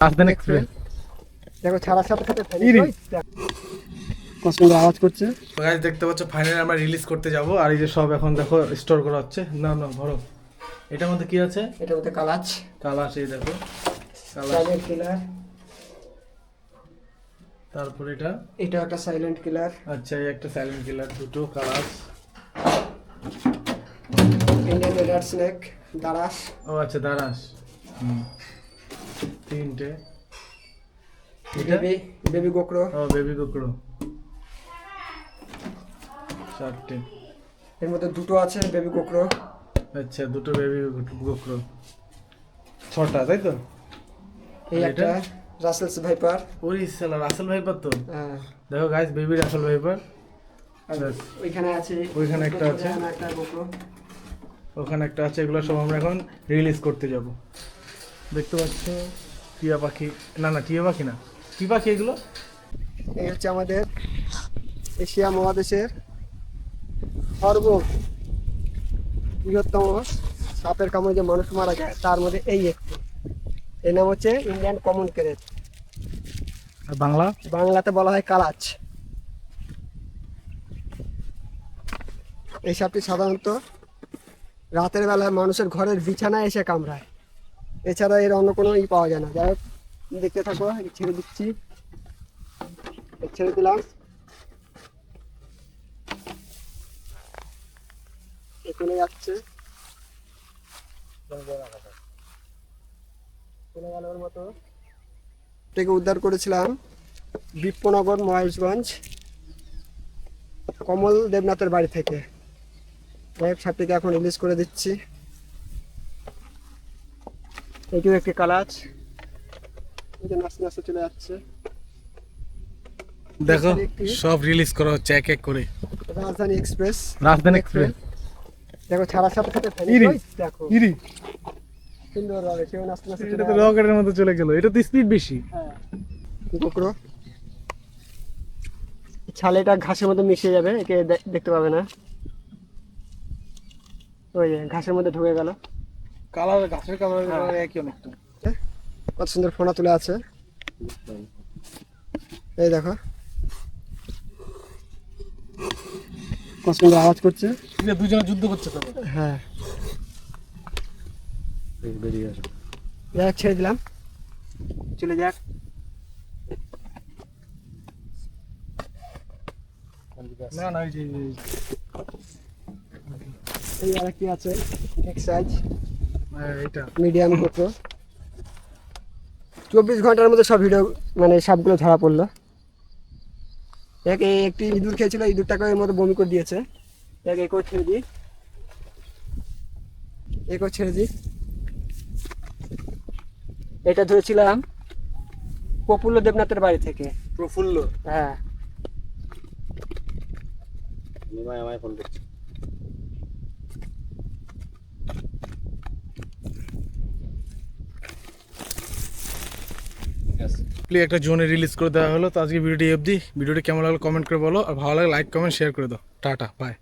রাজধানী এক্সপ্রেস দেখো ছাড়ার সাথে সাথে কষ্ট আওয়াজ করছে। তো গাইস দেখতে পাচ্ছ ফাইনালি আমরা রিলিজ করতে যাব। আর এই যে সব এখন দেখো স্টোর করা হচ্ছে। না না ধরো, এটার মধ্যে কি আছে? এটার মধ্যে কালাচ এই দেখো কালাচ। Silent killer. তারপর এটা একটা সাইলেন্ট কিলার। আচ্ছা, এই একটা সাইলেন্ট কিলার, দুটো কালাচ। ইন্ডিয়ান রেড স্নেক, দারাস। ও আচ্ছা, দারাস। তিনটে। এটা বেবি গোকরো। ও বেবি গোকরো। চারটে। এর মধ্যে দুটো আছে বেবি গোকরো। আচ্ছা, দুটো বেবি গোকরো। ছটা, তাই তো? এই একটা রাসেলস ভাইপার। ওই সালা রাসেল ভাইপার তো। হ্যাঁ, দেখো গাইস, বেবি রাসেল ভাইপার। ওইখানে আছে, ওইখানে একটা আছে, একটা গোকরো, ওখানে একটা আছে। এগুলো সব আমরা এখন রিলিজ করতে যাব। দেখতে পাচ্ছ টিয়া পাখি। না না, টিয়া পাখি না, কি পাখি এগুলো? এই হচ্ছে আমাদের এশিয়া মহাদেশের বৃহত্তম সাপের কামড়ে যে মানুষ মারা যায় তার মধ্যে এই একটি। এর নাম হচ্ছে ইন্ডিয়ান কমন ক্রেট। আর বাংলা? বাংলাতে বলা হয় কালাচ। এই সাপটি সাধারণত রাতের বেলায় মানুষের ঘরের বিছানায় এসে কামড়ায়। এছাড়া এর অন্য কোনো পাওয়া যায় না। যাই হোক, দেখতে থাকো, ছেড়ে দিচ্ছি। ছেড়ে দিলাম। এখানে যাচ্ছে, মতো থেকে উদ্ধার করেছিলাম বিপ্পনগর, মহেশগঞ্জ, কমল দেবনাথের বাড়ি থেকে। সাপটিকে এখন রিলিজ করে দিচ্ছি। এটিও একটি কালাচ, নাচতে নাচতে চলে যাচ্ছে। দেখো সব রিলিজ করা হচ্ছে এক এক করে। রাজধানী এক্সপ্রেস। দেখো ছাড়ার সাথে সাথে দেখো সুন্দর ভাবে কেউ নাচতে নাচতে এটা তো রকেটের মতো চলে গেল। এটা তো স্পিড বেশি। হ্যাঁ, গোকরো। ছালেটা ঘাসের মধ্যে মিশে যাবে, একে দেখতে পাবে না। ওই যে ঘাসের মধ্যে ঢুকে গেল। কালার, ঘাসের কালার একই অনেকটা। কত সুন্দর ফোনা তুলে আছে। এই দেখো কত সুন্দর আওয়াজ করছে। দুজনে যুদ্ধ করছে তো। হ্যাঁ, যাক ছেড়ে দিলাম, চলে যাক। না না, এই আরেকটি আছে এক সাইজ, এটা মিডিয়াম গোপ্রো। 24 ঘন্টার মধ্যে সব ভিডিও মানে সবগুলো ধরা পড়লো। একটি ইঁদুর খেয়েছিল, ইঁদুরটাকে এর মধ্যে বমি করে দিয়েছে। একেও ছেড়ে দিই, এটা ধরেছিলাম প্রফুল্ল দেবনাথের বাড়ি থেকে। প্রফুল্ল? হ্যাঁ, আমায় ফোন করছে। একটা জোনে রিলিজ করে দেওয়া হলো। তো আজকে ভিডিওটি অবধি। ভিডিওটি কেমন লাগলো কমেন্ট করে বলো, আর ভালো লাগলে লাইক কমেন্ট শেয়ার করে দাও। Tata, by.